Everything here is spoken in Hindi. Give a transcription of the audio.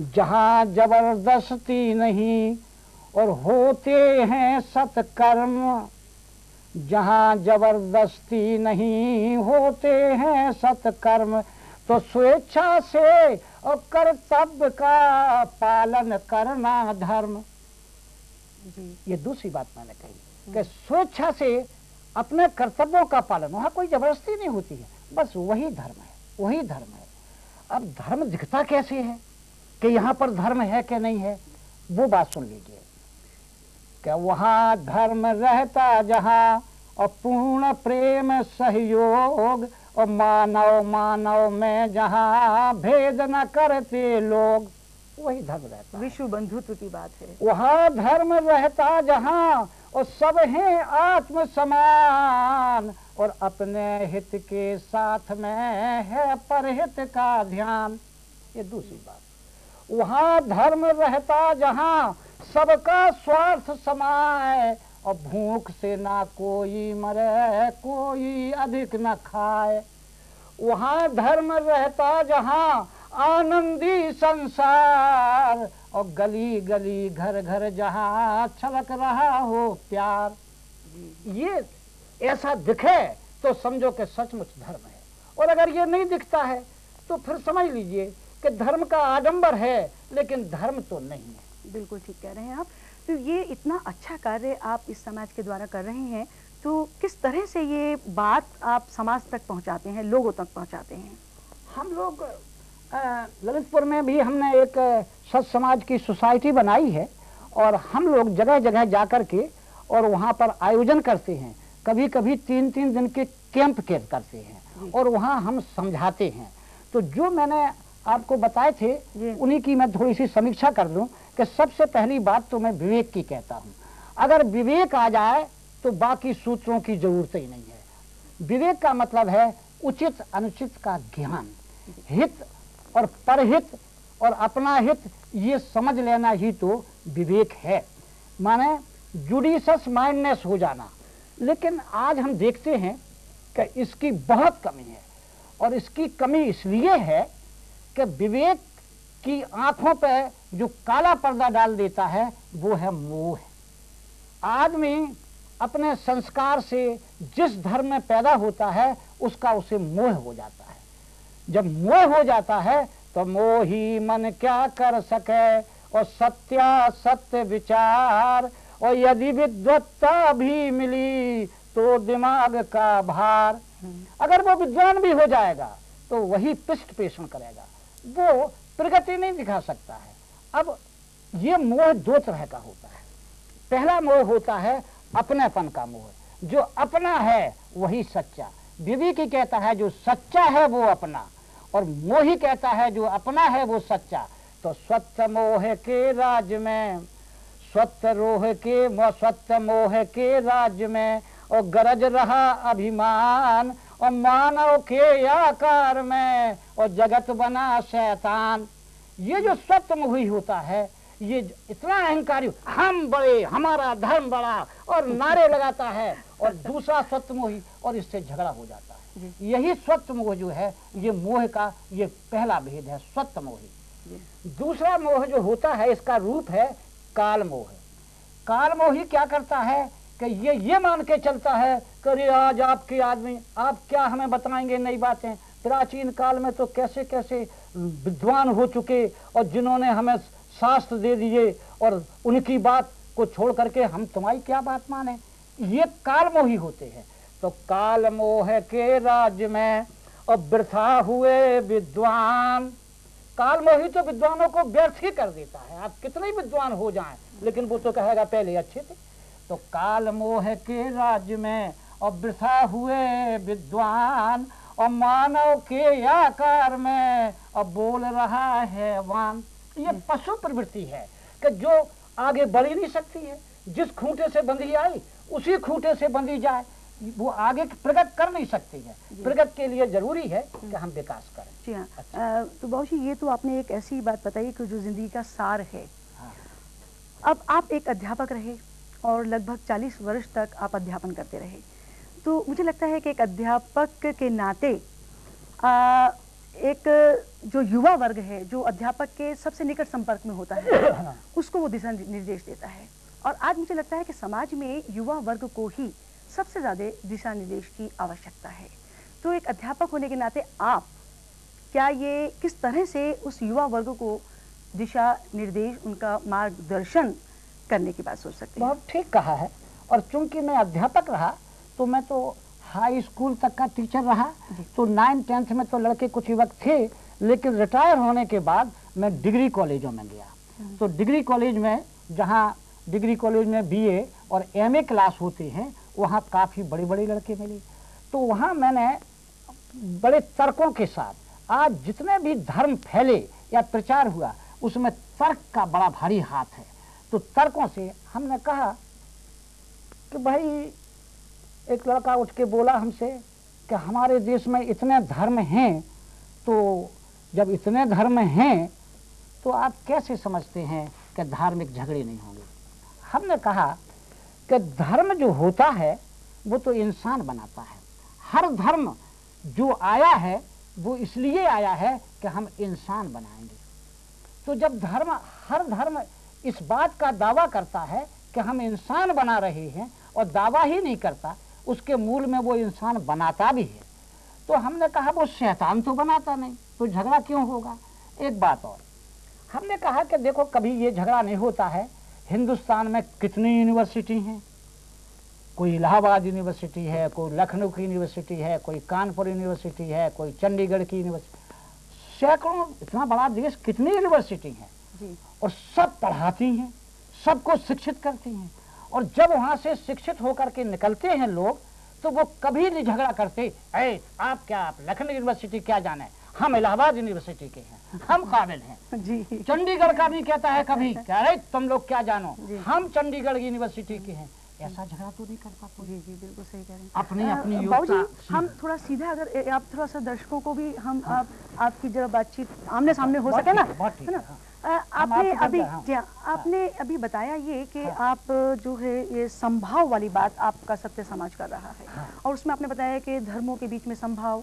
जहाँ जबरदस्ती नहीं और होते हैं सत्कर्म, जहाँ जबरदस्ती नहीं होते हैं सत्कर्म, तो स्वेच्छा से और कर्तव्य का पालन करना धर्म। ये दूसरी बात मैंने कही कि स्वेच्छा से अपने कर्तव्यों का पालन, वहाँ कोई जबरदस्ती नहीं होती है, बस वही धर्म है, वही धर्म है। अब धर्म दिखता कैसे है कि यहाँ पर धर्म है कि नहीं है, वो बात सुन लीजिए कि वहाँ धर्म रहता जहाँ और पूर्ण प्रेम सहयोग, और मानव मानव में जहाँ भेद न करते लोग, वही धर्म रहता। विश्व बंधुत्व की बात है। वहाँ धर्म रहता जहाँ और सब हैं आत्म समान, और अपने हित के साथ में है परहित का ध्यान। ये दूसरी बात। वहाँ धर्म रहता जहाँ सबका स्वार्थ समाए, और भूख से ना कोई मरे कोई अधिक न खाए। वहाँ धर्म रहता जहाँ आनंदी संसार, और गली गली घर घर जहाँ छलक रहा हो प्यार। ये ऐसा दिखे तो समझो कि सचमुच धर्म है, और अगर ये नहीं दिखता है तो फिर समझ लीजिए कि धर्म का आडंबर है लेकिन धर्म तो नहीं है। बिल्कुल ठीक कह रहे हैं आप। तो ये इतना अच्छा कार्य आप इस समाज के द्वारा कर रहे हैं, तो किस तरह से ये बात आप समाज तक पहुंचाते हैं, लोगों तक पहुंचाते हैं? हम लोग ललितपुर में भी हमने एक सत समाज की सोसाइटी बनाई है, और हम लोग जगह जगह जाकर के और वहाँ पर आयोजन करते हैं। कभी कभी 3-3 दिन के कैंप करते हैं, और वहाँ हम समझाते हैं। तो जो मैंने आपको बताए थे उन्हीं की मैं थोड़ी सी समीक्षा कर दूं कि सबसे पहली बात तो मैं विवेक की कहता हूँ। अगर विवेक आ जाए तो बाकी सूत्रों की जरूरत ही नहीं है। विवेक का मतलब है उचित अनुचित का ज्ञान, हित और परहित और अपना हित ये समझ लेना ही तो विवेक है, माने जुडिशस माइंडनेस हो जाना। लेकिन आज हम देखते हैं कि इसकी बहुत कमी है, और इसकी कमी इसलिए है कि विवेक की आंखों पे जो काला पर्दा डाल देता है वो है मोह। आदमी अपने संस्कार से जिस धर्म में पैदा होता है उसका उसे मोह हो जाता है। जब मोह हो जाता है तो मोही मन क्या कर सके, और सत्य विचार, और यदि विद्वत्ता भी मिली तो दिमाग का भार। अगर वो विद्वान भी हो जाएगा तो वही पृष्ठ पेषण करेगा, वो प्रगति नहीं दिखा सकता है। अब ये मोह दो तरह का होता है। पहला मोह होता है अपनेपन का मोह, जो अपना है वही सच्चा। विवेकी कहता है जो सच्चा है वो अपना, और मोही कहता है जो अपना है वो सच्चा। तो स्वत्व मोह के राज्य में, स्वत्व मोह के राज्य में, और गरज रहा अभिमान, और मानव के आकार में, और जगत बना शैतान। ये जो स्वत्व मोही होता है ये इतना अहंकारी, हम बड़े, हमारा धर्म बड़ा, और नारे लगाता है, और दूसरा स्वत्व मोही और इससे झगड़ा हो जाता है। यही स्वत्व मोह जो है ये मोह का ये पहला भेद है, स्वत्व मोही। दूसरा मोह जो होता है इसका रूप है काल मोह। काल मोही क्या करता है कि ये मान के चलता है कि आज आपके आदमी, आप क्या हमें बताएंगे नई बातें। प्राचीन काल में तो कैसे कैसे विद्वान हो चुके, और जिन्होंने हमें शास्त्र दे दिए, और उनकी बात को छोड़ करके हम तुम्हारी क्या बात माने। ये काल मोही होते हैं। तो काल मोह के राज्य में और वृथा हुए विद्वान। काल मोही तो विद्वानों को व्यर्थ ही कर देता है। आप कितने ही विद्वान हो जाएं लेकिन वो तो कहेगा पहले अच्छे थे। तो काल मोह के राज्य में और वृथा हुए विद्वान, और मानव के आकार में और बोल रहा है वान। ये पशु प्रवृत्ति है कि जो आगे बढ़ ही नहीं सकती है। जिस खूंटे से बंधी आई उसी खूंटे से बंधी जाए, वो आगे प्रगत कर नहीं सकती है। प्रगत के लिए जरूरी है कि हम विकास करें। जी हाँ। अच्छा। तो बाबूजी ये तो आपने एक ऐसी बात बताई कि जो जिंदगी का सार है। हाँ। अब आप एक अध्यापक रहे और लगभग 40 वर्ष तक आप अध्यापन करते रहे, तो मुझे लगता है कि एक अध्यापक के नाते एक जो युवा वर्ग है, जो अध्यापक के सबसे निकट संपर्क में होता है, उसको वो दिशा निर्देश देता है। और आज मुझे लगता है कि समाज में युवा वर्ग को ही सबसे ज़्यादा दिशा निर्देश की आवश्यकता है। तो एक अध्यापक होने के नाते आप क्या ये किस तरह से उस युवा वर्ग को दिशा निर्देश, उनका मार्गदर्शन करने की बात सोच सकते हैं? बहुत ठीक कहा है। और चूंकि मैं अध्यापक रहा तो मैं तो हाई स्कूल तक का टीचर रहा, तो 9th 10th में तो लड़के कुछ युवक थे, लेकिन रिटायर होने के बाद मैं डिग्री कॉलेजों में गया। तो डिग्री कॉलेज में, जहाँ डिग्री कॉलेज में बीए और एमए क्लास होती हैं, वहाँ काफ़ी बड़ी बड़ी लड़के मिले। तो वहाँ मैंने बड़े तर्कों के साथ, आज जितने भी धर्म फैले या प्रचार हुआ उसमें तर्क का बड़ा भारी हाथ है। तो तर्कों से हमने कहा कि भाई, एक लड़का उठ के बोला हमसे कि हमारे देश में इतने धर्म हैं, तो जब इतने धर्म हैं तो आप कैसे समझते हैं कि धार्मिक झगड़े नहीं होंगे? हमने कहा कि धर्म जो होता है वो तो इंसान बनाता है। हर धर्म जो आया है वो इसलिए आया है कि हम इंसान बनाएंगे। तो जब हर धर्म इस बात का दावा करता है कि हम इंसान बना रहे हैं, और दावा ही नहीं करता, उसके मूल में वो इंसान बनाता भी है, तो हमने कहा वो शैतान तो बनाता नहीं, तो झगड़ा क्यों होगा? एक बात और हमने कहा कि देखो, कभी ये झगड़ा नहीं होता है। हिंदुस्तान में कितनी यूनिवर्सिटी हैं? कोई इलाहाबाद यूनिवर्सिटी है, कोई लखनऊ की यूनिवर्सिटी है, कोई कानपुर यूनिवर्सिटी है, कोई चंडीगढ़ की यूनिवर्सिटी, सैकड़ों, इतना बड़ा देश, कितनी यूनिवर्सिटी हैं जी। और सब पढ़ाती हैं, सबको शिक्षित करती हैं। और जब वहाँ से शिक्षित होकर के निकलते हैं लोग, तो वो कभी नहीं झगड़ा करते, आप लखनऊ यूनिवर्सिटी क्या जाने, हम इलाहाबाद यूनिवर्सिटी के हैं, हम काबिल हैं जी। चंडीगढ़ का भी कहता है कभी, अरे तुम लोग क्या जानो, हम चंडीगढ़ यूनिवर्सिटी के हैं। ऐसा झगड़ा तो नहीं करता कोई। जी जी, बिल्कुल सही कह रहे हैं। अपनी बाबूजी, हम थोड़ा सीधा, अगर आप थोड़ा सा दर्शकों को भी हम आपकी जरा बातचीत आमने सामने हो सके ना, है ना? आपने अभी बताया ये कि आप जो है ये संभाव वाली बात आपका सत्य समाज कर रहा है, और उसमें आपने बताया कि धर्मों के बीच में संभाव,